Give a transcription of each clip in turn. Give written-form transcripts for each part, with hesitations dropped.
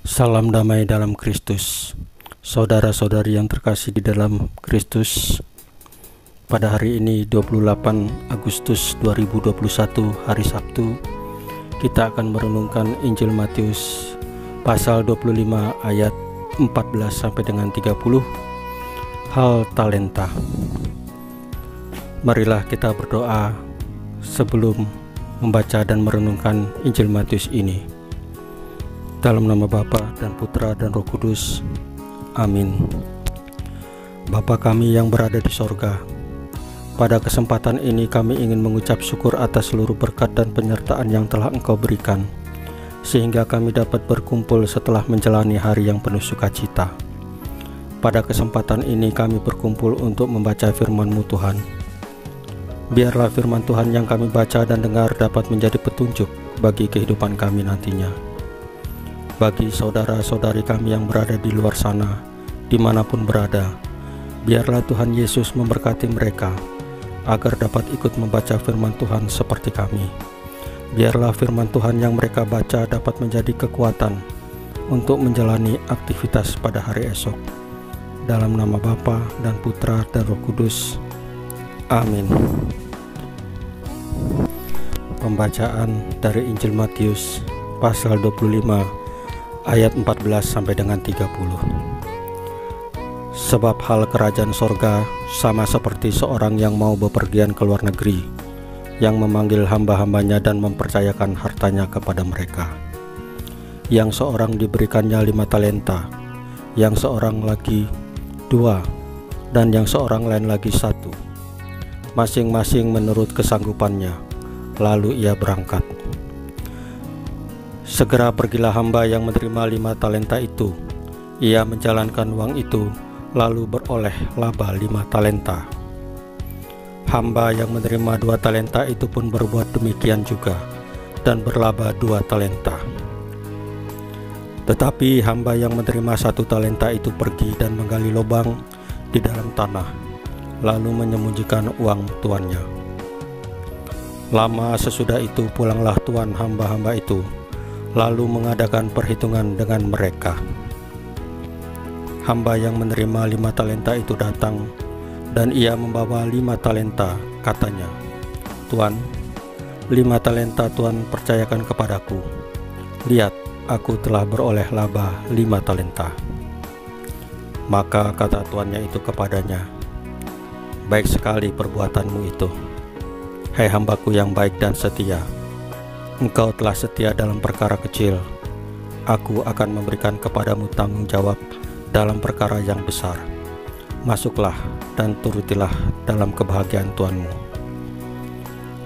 Salam damai dalam Kristus. Saudara-saudari yang terkasih di dalam Kristus, pada hari ini 28 Agustus 2021 hari Sabtu, kita akan merenungkan Injil Matius pasal 25 ayat 14 sampai dengan 30, hal talenta. Marilah kita berdoa sebelum membaca dan merenungkan Injil Matius ini. Dalam nama Bapa dan Putra dan Roh Kudus. Amin. Bapa kami yang berada di sorga, pada kesempatan ini kami ingin mengucap syukur atas seluruh berkat dan penyertaan yang telah Engkau berikan, sehingga kami dapat berkumpul setelah menjalani hari yang penuh sukacita. Pada kesempatan ini kami berkumpul untuk membaca firman-Mu Tuhan. Biarlah firman Tuhan yang kami baca dan dengar dapat menjadi petunjuk bagi kehidupan kami nantinya. Bagi saudara-saudari kami yang berada di luar sana, dimanapun berada, biarlah Tuhan Yesus memberkati mereka, agar dapat ikut membaca firman Tuhan seperti kami. Biarlah firman Tuhan yang mereka baca dapat menjadi kekuatan untuk menjalani aktivitas pada hari esok. Dalam nama Bapa dan Putra dan Roh Kudus. Amin. Pembacaan dari Injil Matius pasal 25 ayat 14 sampai dengan 30. Sebab hal kerajaan sorga sama seperti seorang yang mau bepergian ke luar negeri, yang memanggil hamba-hambanya dan mempercayakan hartanya kepada mereka. Yang seorang diberikannya 5 talenta, yang seorang lagi 2, dan yang seorang lain lagi 1, masing-masing menurut kesanggupannya. Lalu ia berangkat. Segera pergilah hamba yang menerima 5 talenta itu. Ia menjalankan uang itu, lalu beroleh laba 5 talenta. Hamba yang menerima 2 talenta itu pun berbuat demikian juga, dan berlaba 2 talenta. Tetapi hamba yang menerima 1 talenta itu pergi dan menggali lubang di dalam tanah, lalu menyembunyikan uang tuannya. Lama sesudah itu pulanglah tuan hamba-hamba itu, lalu mengadakan perhitungan dengan mereka. Hamba yang menerima 5 talenta itu datang, dan ia membawa 5 talenta, katanya, "Tuan, 5 talenta Tuan percayakan kepadaku. Lihat, aku telah beroleh laba 5 talenta." Maka kata tuannya itu kepadanya, "Baik sekali perbuatanmu itu, hai hambaku yang baik dan setia. Engkau telah setia dalam perkara kecil, aku akan memberikan kepadamu tanggung jawab dalam perkara yang besar. Masuklah dan turutilah dalam kebahagiaan tuanmu."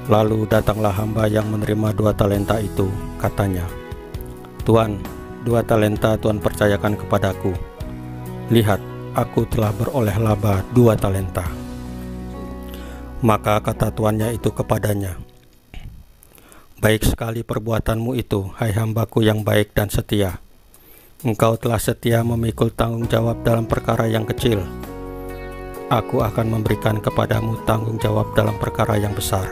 Lalu datanglah hamba yang menerima 2 talenta itu, katanya, "Tuan, 2 talenta Tuan percayakan kepadaku. Lihat, aku telah beroleh laba 2 talenta." Maka kata tuannya itu kepadanya, "Baik sekali perbuatanmu itu, hai hambaku yang baik dan setia. Engkau telah setia memikul tanggung jawab dalam perkara yang kecil. Aku akan memberikan kepadamu tanggung jawab dalam perkara yang besar.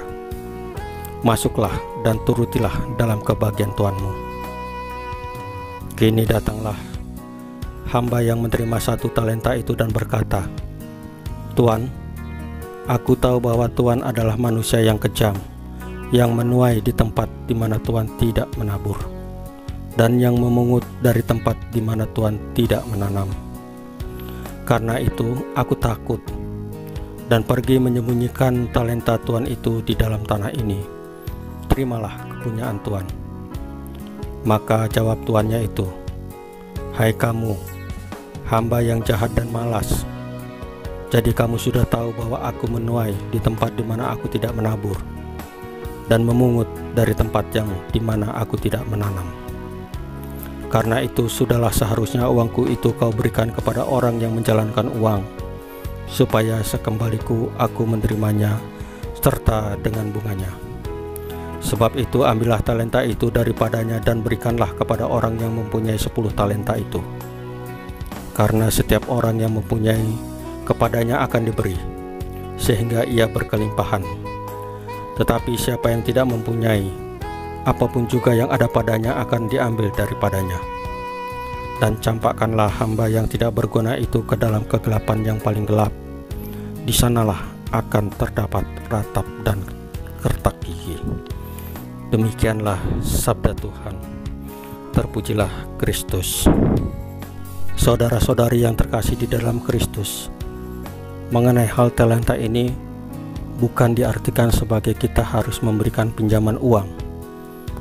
Masuklah dan turutilah dalam kebahagiaan tuanmu." Kini datanglah hamba yang menerima 1 talenta itu dan berkata, "Tuan, aku tahu bahwa Tuan adalah manusia yang kejam, yang menuai di tempat di mana Tuhan tidak menabur, dan yang memungut dari tempat di mana Tuhan tidak menanam. Karena itu aku takut, dan pergi menyembunyikan talenta Tuhan itu di dalam tanah ini. Terimalah kepunyaan Tuhan." Maka jawab tuannya itu, "Hai kamu, hamba yang jahat dan malas. Jadi kamu sudah tahu bahwa aku menuai di tempat di mana aku tidak menabur, dan memungut dari tempat yang di mana aku tidak menanam. Karena itu sudahlah seharusnya uangku itu kau berikan kepada orang yang menjalankan uang, supaya sekembaliku aku menerimanya serta dengan bunganya. Sebab itu ambillah talenta itu daripadanya dan berikanlah kepada orang yang mempunyai 10 talenta itu. Karena setiap orang yang mempunyai, kepadanya akan diberi, sehingga ia berkelimpahan. Tetapi siapa yang tidak mempunyai, apapun juga yang ada padanya akan diambil daripadanya. dan campakkanlah hamba yang tidak berguna itu ke dalam kegelapan yang paling gelap. Di sanalah akan terdapat ratap dan kertak gigi. Demikianlah sabda Tuhan. Terpujilah Kristus. Saudara-saudari yang terkasih di dalam Kristus, mengenai hal talenta ini bukan diartikan sebagai kita harus memberikan pinjaman uang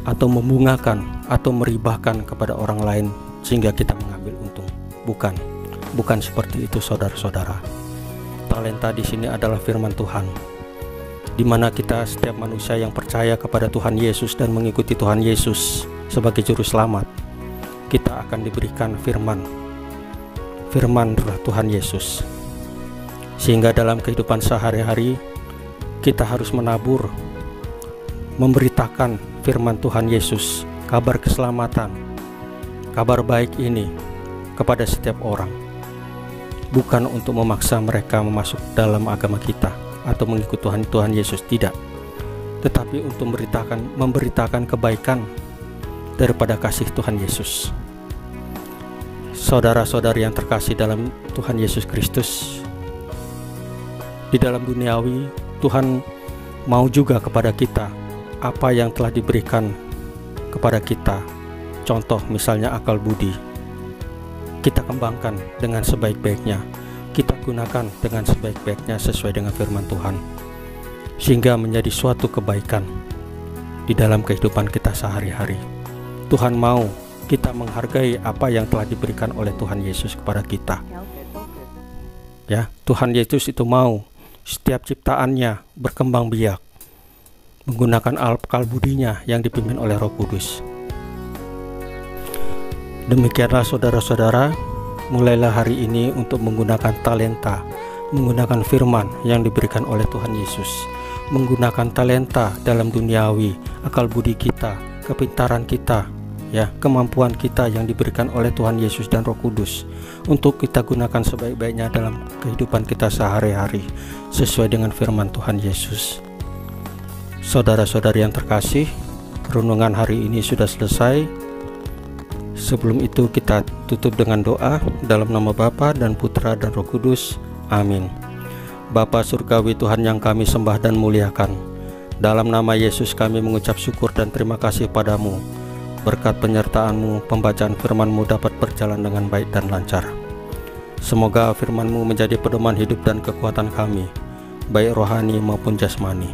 atau membungakan atau meribahkan kepada orang lain sehingga kita mengambil untung. Bukan seperti itu, saudara-saudara. Talenta di sini adalah firman Tuhan, di mana kita setiap manusia yang percaya kepada Tuhan Yesus dan mengikuti Tuhan Yesus sebagai juru selamat, kita akan diberikan firman Tuhan Yesus. Sehingga dalam kehidupan sehari-hari kita harus menabur, memberitakan firman Tuhan Yesus, kabar keselamatan, kabar baik ini kepada setiap orang. Bukan untuk memaksa mereka masuk dalam agama kita atau mengikut Tuhan Yesus, tidak. Tetapi untuk memberitakan kebaikan daripada kasih Tuhan Yesus. Saudara-saudari yang terkasih dalam Tuhan Yesus Kristus, di dalam duniawi Tuhan mau juga kepada kita apa yang telah diberikan kepada kita. Contoh misalnya akal budi, kita kembangkan dengan sebaik-baiknya, kita gunakan dengan sebaik-baiknya sesuai dengan firman Tuhan, sehingga menjadi suatu kebaikan di dalam kehidupan kita sehari-hari. Tuhan mau kita menghargai apa yang telah diberikan oleh Tuhan Yesus kepada kita. Ya, Tuhan Yesus itu mau setiap ciptaannya berkembang biak menggunakan akal budinya yang dipimpin oleh Roh Kudus. Demikianlah saudara-saudara, mulailah hari ini untuk menggunakan talenta, menggunakan firman yang diberikan oleh Tuhan Yesus, menggunakan talenta dalam duniawi, akal budi kita, kepintaran kita, ya, kemampuan kita yang diberikan oleh Tuhan Yesus dan Roh Kudus untuk kita gunakan sebaik-baiknya dalam kehidupan kita sehari-hari sesuai dengan firman Tuhan Yesus. Saudara-saudari yang terkasih, renungan hari ini sudah selesai. Sebelum itu kita tutup dengan doa dalam nama Bapa dan Putra dan Roh Kudus. Amin. Bapa surgawi Tuhan yang kami sembah dan muliakan, dalam nama Yesus kami mengucap syukur dan terima kasih padamu. Berkat penyertaan-Mu, pembacaan firman-Mu dapat berjalan dengan baik dan lancar. Semoga firman-Mu menjadi pedoman hidup dan kekuatan kami, baik rohani maupun jasmani.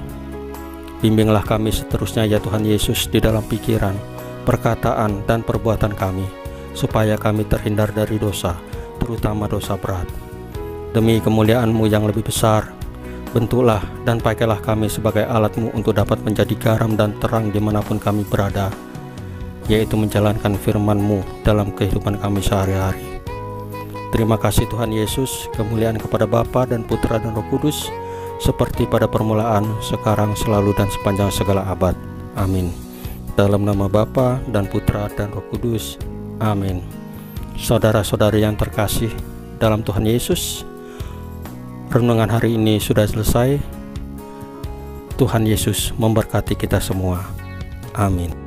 Bimbinglah kami seterusnya ya Tuhan Yesus di dalam pikiran, perkataan, dan perbuatan kami, supaya kami terhindar dari dosa, terutama dosa berat. Demi kemuliaan-Mu yang lebih besar, bentuklah dan pakailah kami sebagai alat-Mu untuk dapat menjadi garam dan terang dimanapun kami berada, yaitu menjalankan firman-Mu dalam kehidupan kami sehari-hari. Terima kasih Tuhan Yesus, kemuliaan kepada Bapa dan Putra dan Roh Kudus, seperti pada permulaan, sekarang, selalu, dan sepanjang segala abad. Amin. Dalam nama Bapa dan Putra dan Roh Kudus. Amin. Saudara-saudari yang terkasih dalam Tuhan Yesus, renungan hari ini sudah selesai. Tuhan Yesus memberkati kita semua. Amin.